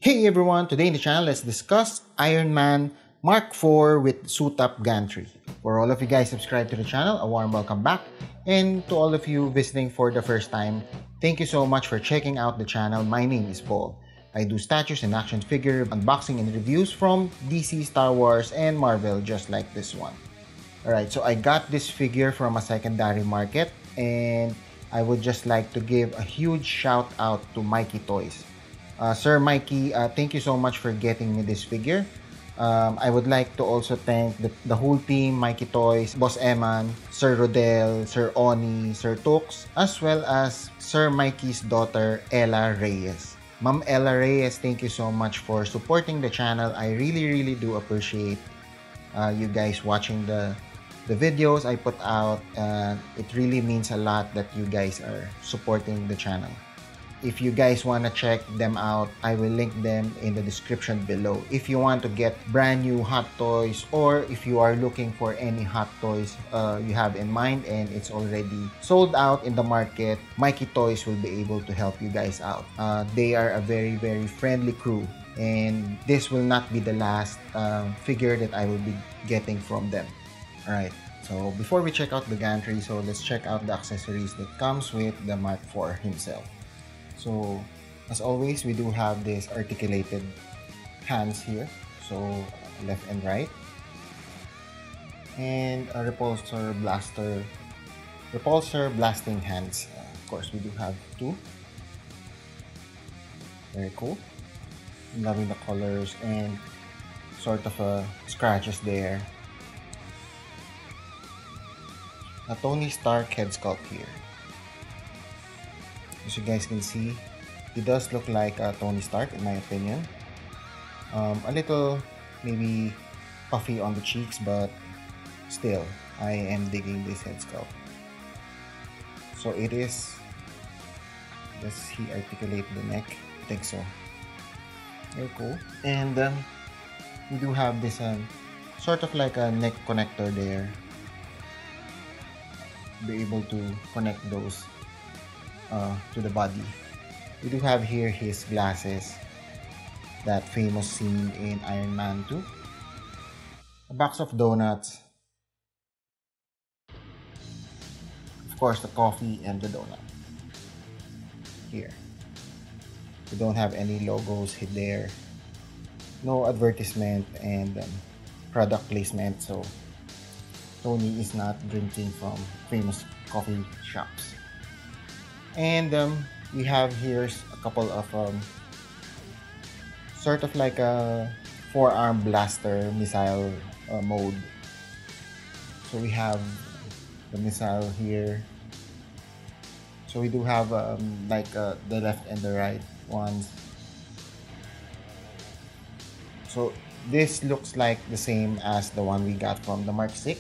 Hey everyone, today in the channel let's discuss Iron Man Mark IV with suit up gantry. For all of you guys subscribed to the channel, a warm welcome back. And to all of you visiting for the first time, thank you so much for checking out the channel. My name is Paul. I do statues and action figure unboxing and reviews from DC, Star Wars, and Marvel, just like this one. Alright, so I got this figure from a secondary market, and I would just like to give a huge shout out to Mikey Toys. Sir Mikey, thank you so much for getting me this figure. I would like to also thank the whole team, Mikey Toys, Boss Eman, Sir Rodel, Sir Oni, Sir Tux, as well as Sir Mikey's daughter, Ella Reyes. Ma'am Ella Reyes, thank you so much for supporting the channel. I really do appreciate you guys watching the videos I put out. It really means a lot that you guys are supporting the channel. If you guys want to check them out, I will link them in the description below. If you want to get brand new hot toys, or if you are looking for any hot toys you have in mind and it's already sold out in the market, Mikey Toys will be able to help you guys out. They are a very friendly crew, and this will not be the last figure that I will be getting from them. Alright, so before we check out the gantry, so let's check out the accessories that comes with the Mark IV himself. So, as always, we do have this articulated hands here, so left and right, and a repulsor blasting hands. Of course, we do have two. Very cool. I'm loving the colors and sort of scratches there. A Tony Stark head sculpt here. As you guys can see, he does look like Tony Stark in my opinion. A little maybe puffy on the cheeks, but still, I am digging this head sculpt. So it is, does he articulate the neck? I think so. Very cool. And we do have this sort of like a neck connector there. Be able to connect those to the body. We do have here his glasses, that famous scene in Iron Man 2. A box of donuts. Of course, the coffee and the donut. Here. We don't have any logos hid there. No advertisement and product placement, so Tony is not drinking from famous coffee shops. And we have here a couple of sort of like a forearm blaster missile mode. So we have the missile here. So we do have like the left and the right ones. So this looks like the same as the one we got from the Mark VI.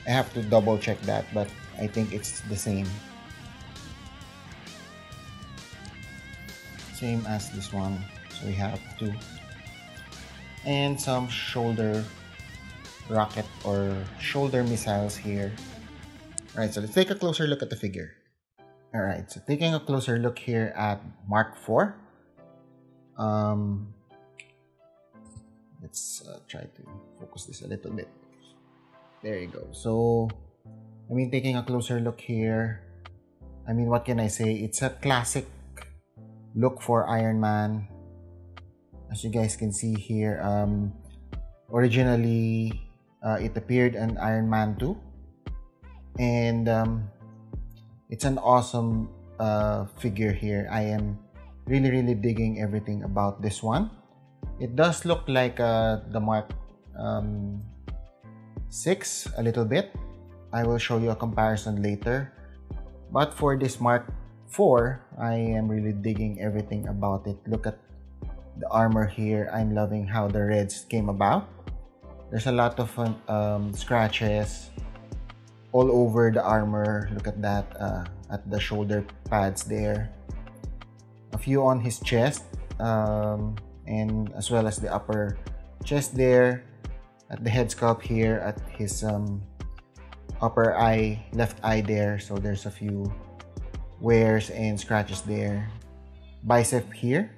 I have to double check that, but I think it's the same. Same as this one. So we have two. And some shoulder rocket or shoulder missiles here. Alright, so let's take a closer look at the figure. Alright, so taking a closer look here at Mark IV. Let's try to focus this a little bit. There you go. So, I mean, taking a closer look here, I mean, what can I say? It's a classic look for Iron Man. As you guys can see here, originally it appeared in Iron Man 2, and it's an awesome figure here. I am really digging everything about this one. It does look like the Mark 6 a little bit. I will show you a comparison later, but for this Mark 4, I am really digging everything about it. Look at the armor here. I'm loving how the reds came about. There's a lot of scratches all over the armor. Look at that, at the shoulder pads there. A few on his chest, and as well as the upper chest there. At the head sculpt here, at his upper eye, left eye there. So there's a few wears and scratches there. Bicep here,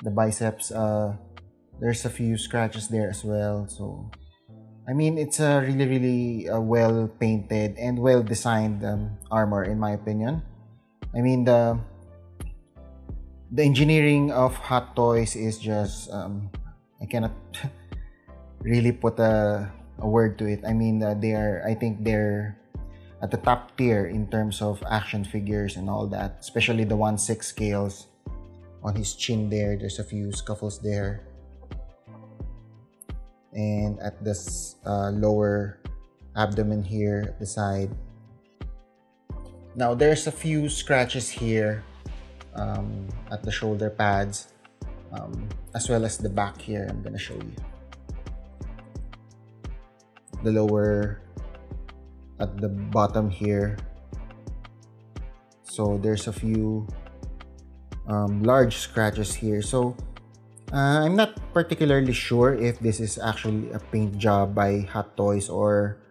the biceps, there's a few scratches there as well. So I mean, it's a really well painted and well designed armor, in my opinion. I mean, the engineering of Hot Toys is just I cannot really put a word to it. I mean, I think they're at the top tier in terms of action figures and all that, especially the 1/6 scales on his chin there. There's a few scuffles there, and at this lower abdomen here at the side. Now there's a few scratches here at the shoulder pads, as well as the back here. I'm gonna show you the lower at the bottom here. So there's a few large scratches here. So I'm not particularly sure if this is actually a paint job by Hot Toys or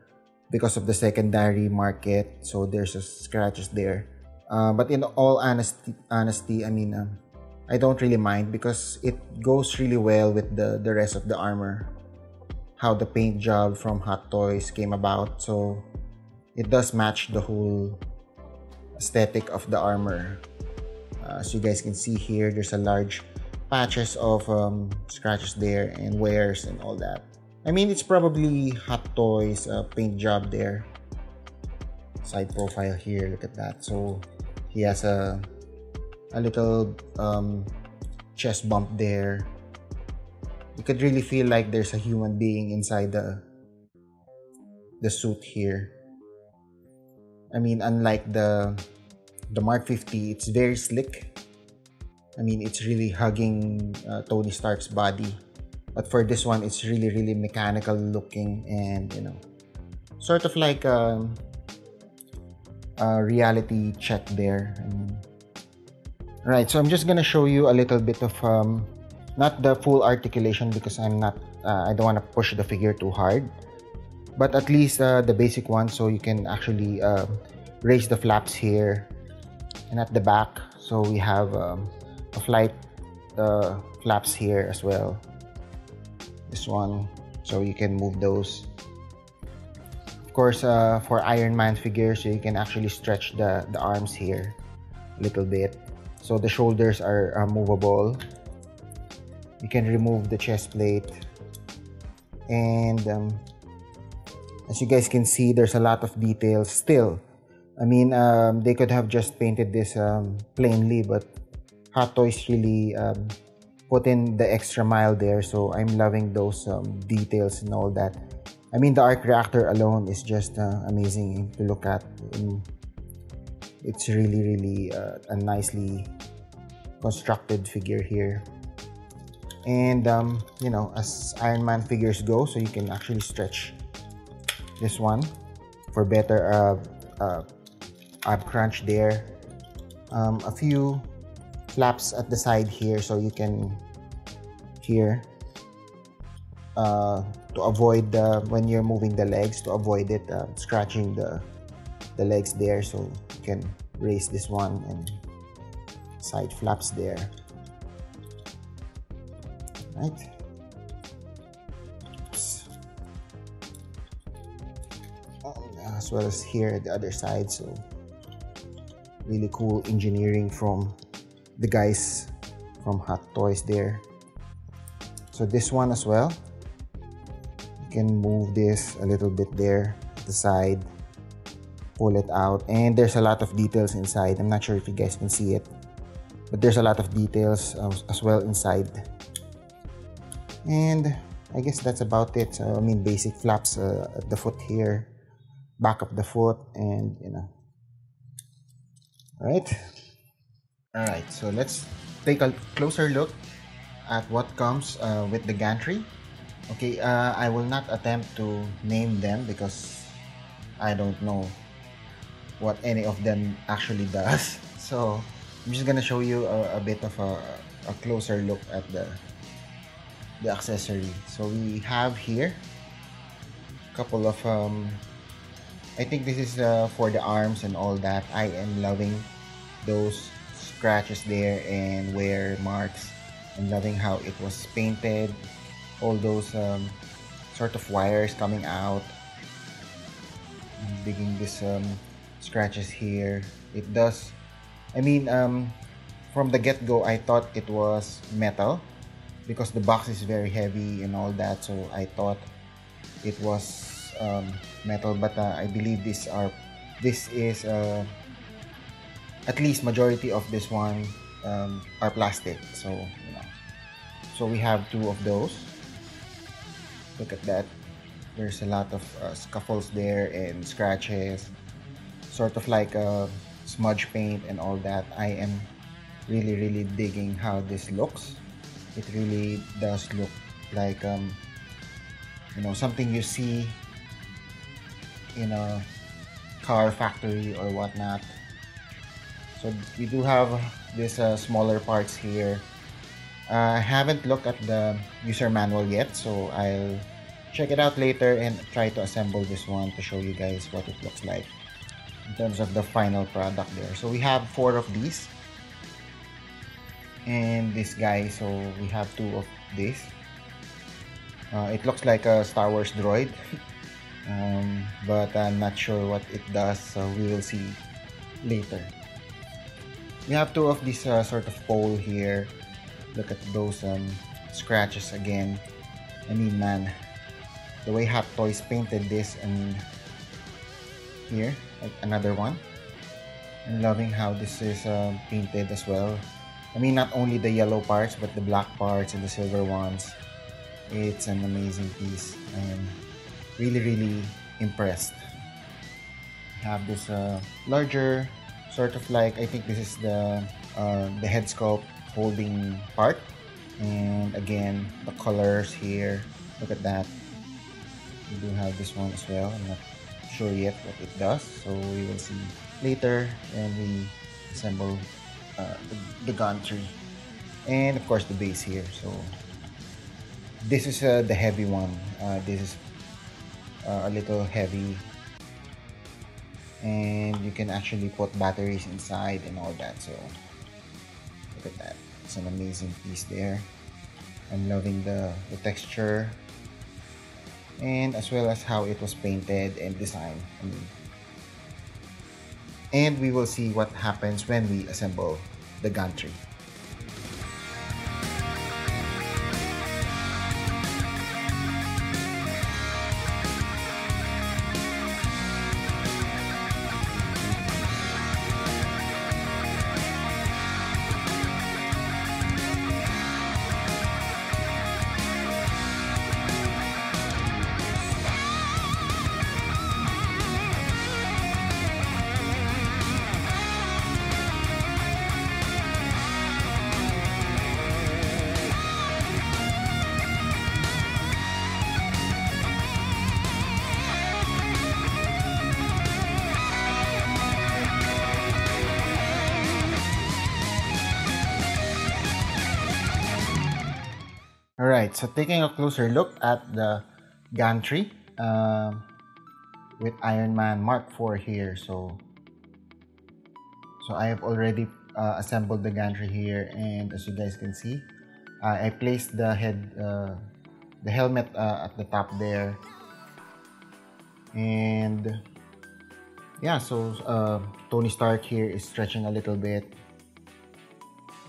because of the secondary market. So there's a scratches there. But in all honesty, I mean, I don't really mind because it goes really well with the rest of the armor. How the paint job from Hot Toys came about. So it does match the whole aesthetic of the armor. As you guys can see here, there's a large patches of scratches there and wears and all that. I mean, it's probably Hot Toys paint job there. Side profile here, look at that. So he has a little chest bump there. You could really feel like there's a human being inside the suit here. I mean, unlike the Mark 50, it's very slick. I mean, it's really hugging Tony Stark's body. But for this one, it's really mechanical looking and, you know, sort of like a reality check there. Right, so I'm just gonna show you a little bit of not the full articulation because I don't want to push the figure too hard, but at least the basic one, so you can actually raise the flaps here and at the back. So we have a flight flaps here as well. This one, so you can move those. Of course, for Iron Man figures, so you can actually stretch the arms here a little bit. So the shoulders are movable. You can remove the chest plate. And as you guys can see, there's a lot of details still. I mean, they could have just painted this plainly, but Hot Toys really put in the extra mile there. So I'm loving those details and all that. I mean, the arc reactor alone is just amazing to look at. It's really a nicely constructed figure here. And you know, as Iron Man figures go, so you can actually stretch this one for better ab crunch there. A few flaps at the side here, so you can here to avoid when you're moving the legs, to avoid it scratching the legs there. So you can raise this one and side flaps there, right? Oops. As well as here the other side. So really cool engineering from the guys from Hot Toys there. So this one as well, you can move this a little bit there at the side, pull it out, and there's a lot of details inside. I'm not sure if you guys can see it, but there's a lot of details as well inside. And I guess that's about it. So, I mean, basic flaps at the foot here, back of the foot, and you know. Alright, so let's take a closer look at what comes with the gantry. Okay, I will not attempt to name them because I don't know what any of them actually does. So I'm just gonna show you a bit of a closer look at the accessory. So we have here a couple of I think this is for the arms and all that. I am loving those scratches there and wear marks I'm loving how it was painted. All those sort of wires coming out. I'm digging this scratches here. It does. I mean, from the get-go, I thought it was metal because the box is very heavy and all that. So I thought it was metal, but I believe this is at least majority of this one are plastic. So so we have two of those. Look at that. There's a lot of scuffles there and scratches, sort of like smudge paint and all that. I am really digging how this looks. It really does look like something you see in a car factory or whatnot. So we do have these smaller parts here. I haven't looked at the user manual yet, so I'll check it out later and try to assemble this one to show you guys what it looks like in terms of the final product there. So we have 4 of these and this guy, so we have 2 of this. It looks like a Star Wars droid, but I'm not sure what it does, so we will see later. We have 2 of these sort of pole here. Look at those scratches again. I mean, man, the way Hot Toys painted this, and here, like another one. I'm loving how this is painted as well. I mean, not only the yellow parts, but the black parts and the silver ones. It's an amazing piece. I am really impressed. I have this larger, sort of like, I think this is the head sculpt holding part. And again, the colors here, look at that. We do have this one as well. I'm not sure yet what it does, so we will see later when we assemble the Gantry. And of course the base here. So this is the heavy one. This is a little heavy, and you can actually put batteries inside and all that. So look at that. It's an amazing piece there. I'm loving the texture, and as well as how it was painted and designed. And we will see what happens when we assemble the Gantry. Alright, so taking a closer look at the Gantry with Iron Man Mark IV here. So I have already assembled the Gantry here, and as you guys can see, I placed the helmet at the top there. And yeah, so Tony Stark here is stretching a little bit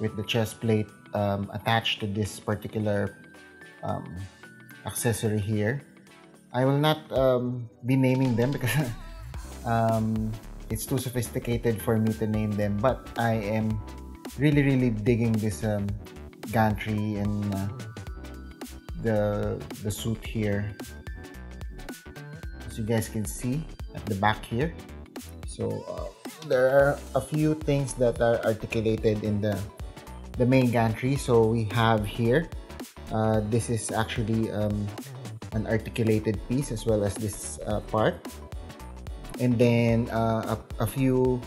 with the chest plate attached to this particular accessory here. I will not be naming them because it's too sophisticated for me to name them, but I am really digging this Gantry and the suit here, as you guys can see at the back here. So there are a few things that are articulated in the main Gantry. So we have here, this is actually an articulated piece, as well as this part, and then a few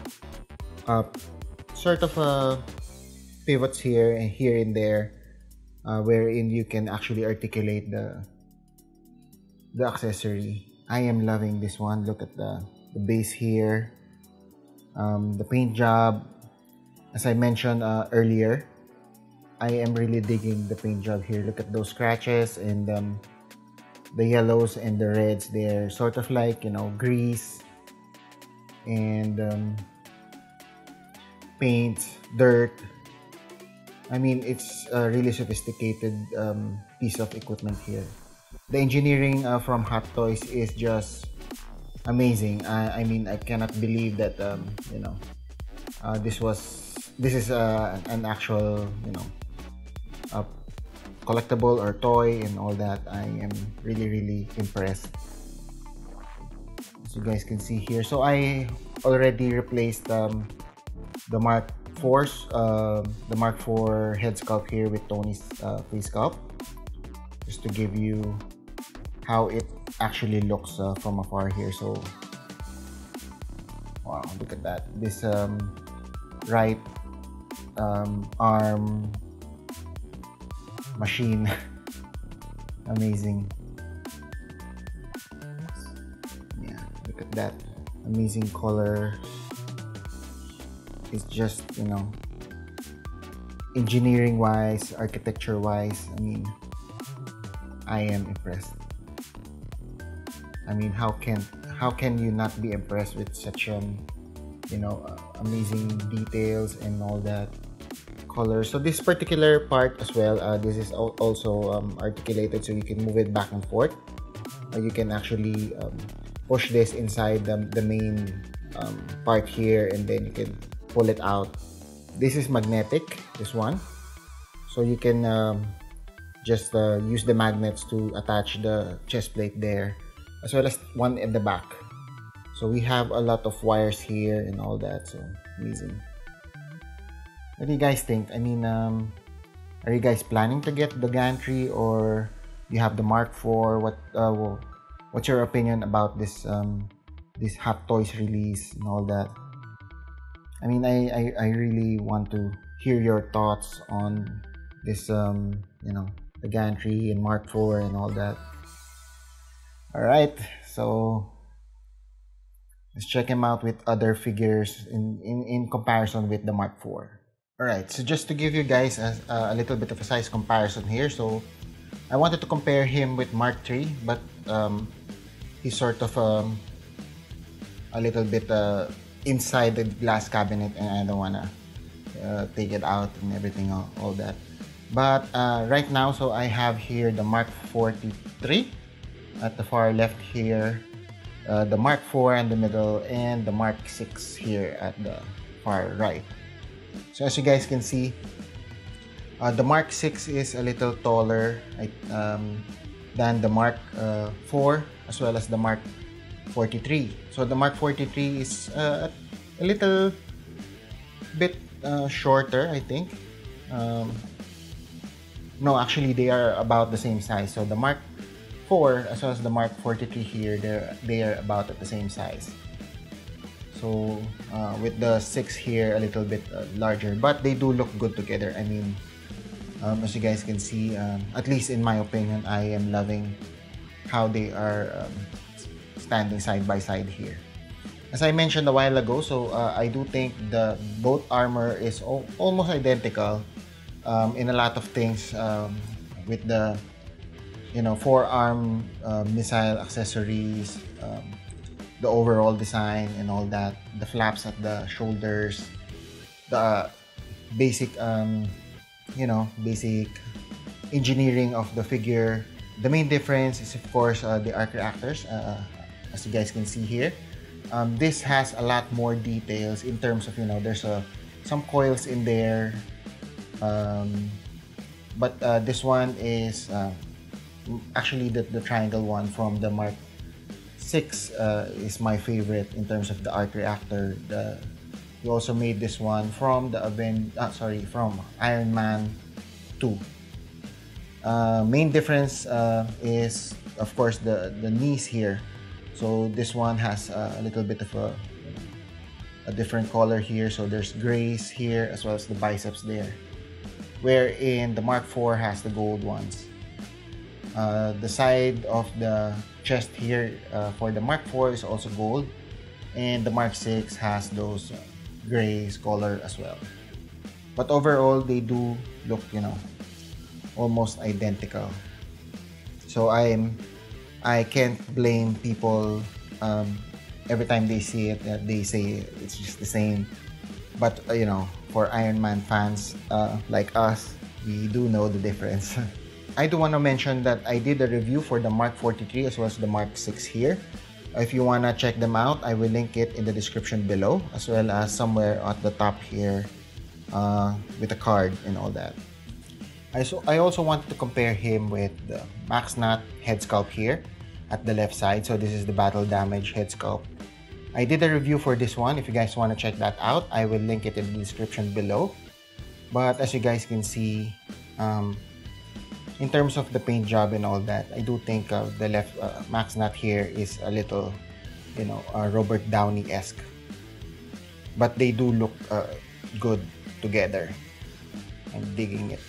sort of pivots here and there, wherein you can actually articulate the accessory. I am loving this one. Look at the base here, the paint job. As I mentioned earlier, I am really digging the paint job here. Look at those scratches and the yellows and the reds. They're sort of like, you know, grease and paint, dirt. I mean, it's a really sophisticated piece of equipment here. The engineering from Hot Toys is just amazing. I mean, I cannot believe that you know, this is an actual, you know, a collectible or toy and all that. I am really impressed, as you guys can see here. So I already replaced the Mark 4's the Mark 4 head sculpt here with Tony's face sculpt, just to give you how it actually looks from afar here. So wow, look at that. This right arm machine. Amazing. Yeah, look at that. Amazing color. It's just, you know, engineering wise, architecture wise, I mean, I am impressed. I mean, how can you not be impressed with such you know, amazing details and all that color. So this particular part as well, this is also articulated, so you can move it back and forth, or you can actually push this inside the main part here, and then you can pull it out. This is magnetic, this one, so you can just use the magnets to attach the chest plate there, as well as one at the back. So we have a lot of wires here and all that, so amazing. What do you guys think? I mean, are you guys planning to get the Gantry, or you have the Mark IV? What's your opinion about this this Hot Toys release and all that? I mean, I really want to hear your thoughts on this, you know, the Gantry and Mark IV and all that. All right, so let's check him out with other figures in comparison with the Mark IV. Alright, so just to give you guys a little bit of a size comparison here. So I wanted to compare him with Mark III, but he's sort of a little bit inside the glass cabinet, and I don't want to take it out and everything, all that. But right now, so I have here the Mark 43 at the far left here, the Mark IV in the middle, and the Mark 6 here at the far right. So as you guys can see, the Mark 6 is a little taller than the Mark 4 as well as the Mark 43. So the Mark 43 is a little bit shorter, I think. No, actually they are about the same size. So the Mark 4 as well as the Mark 43 here, they are about at the same size. So with the 6 here a little bit larger, but they do look good together. I mean, as you guys can see, at least in my opinion, I am loving how they are standing side by side here. As I mentioned a while ago, so I do think the both armor is almost identical in a lot of things, with the, you know, forearm missile accessories, the overall design and all that, the flaps at the shoulders, the basic you know, basic engineering of the figure. The main difference is, of course, the arc reactors, as you guys can see here. This has a lot more details in terms of, you know, there's some coils in there, but this one is actually the triangle one from the Mark 6 is my favorite in terms of the arc reactor. We also made this one from the from Iron Man 2. Main difference is, of course, the knees here. So this one has a little bit of a different color here. So there's grays here as well as the biceps there, wherein the Mark IV has the gold ones. The side of the chest here for the Mark IV is also gold, and the Mark 6 has those grays color as well. But overall, they do look, you know, almost identical. So I can't blame people every time they see it that they say it's just the same. But you know, for Iron Man fans like us, we do know the difference. I do want to mention that I did a review for the Mark 43 as well as the Mark 6 here. If you want to check them out, I will link it in the description below, as well as somewhere at the top here with a card and all that. I also wanted to compare him with the Max Nut head sculpt here at the left side. So this is the battle damage head sculpt. I did a review for this one. If you guys want to check that out, I will link it in the description below. But as you guys can see, in terms of the paint job and all that, I do think the left Max Nut here is a little, you know, Robert Downey-esque. But they do look good together. I'm digging it.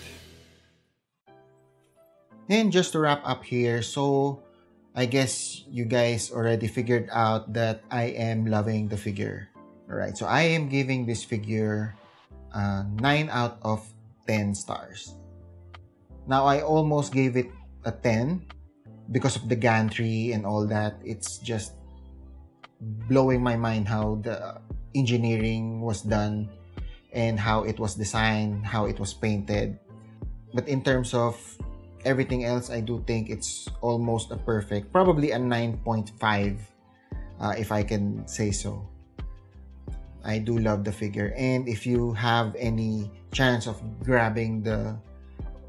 And just to wrap up here, so I guess you guys already figured out that I am loving the figure. Alright, so I am giving this figure 9 out of 10 stars. Now, I almost gave it a 10 because of the gantry and all that. It's just blowing my mind how the engineering was done and how it was designed, how it was painted. But in terms of everything else, I do think it's almost a perfect, probably a 9.5 if I can say so. I do love the figure, and if you have any chance of grabbing the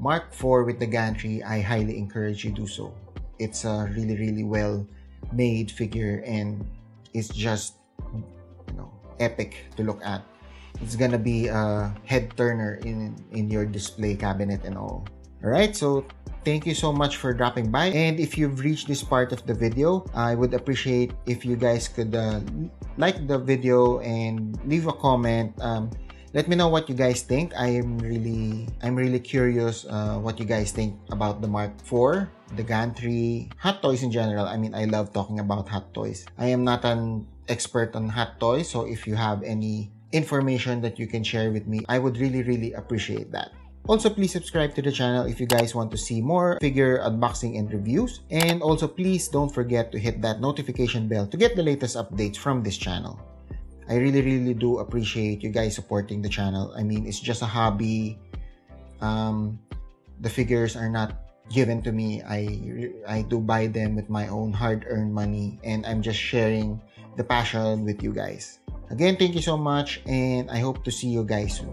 Mark IV with the gantry, I highly encourage you do so. It's a really well made figure, and it's just, you know, epic to look at. It's gonna be a head turner in your display cabinet and all. Alright, so thank you so much for dropping by, and if you've reached this part of the video, I would appreciate if you guys could like the video and leave a comment. Let me know what you guys think. I'm really curious what you guys think about the Mark IV, the gantry, hot toys in general. I mean, I love talking about hot toys. I am not an expert on hot toys, so if you have any information that you can share with me, I would really appreciate that. Also, please subscribe to the channel if you guys want to see more figure unboxing and reviews. And also, please don't forget to hit that notification bell to get the latest updates from this channel. I really do appreciate you guys supporting the channel. I mean, it's just a hobby. The figures are not given to me. I do buy them with my own hard-earned money, and I'm just sharing the passion with you guys. Again, thank you so much, and I hope to see you guys soon.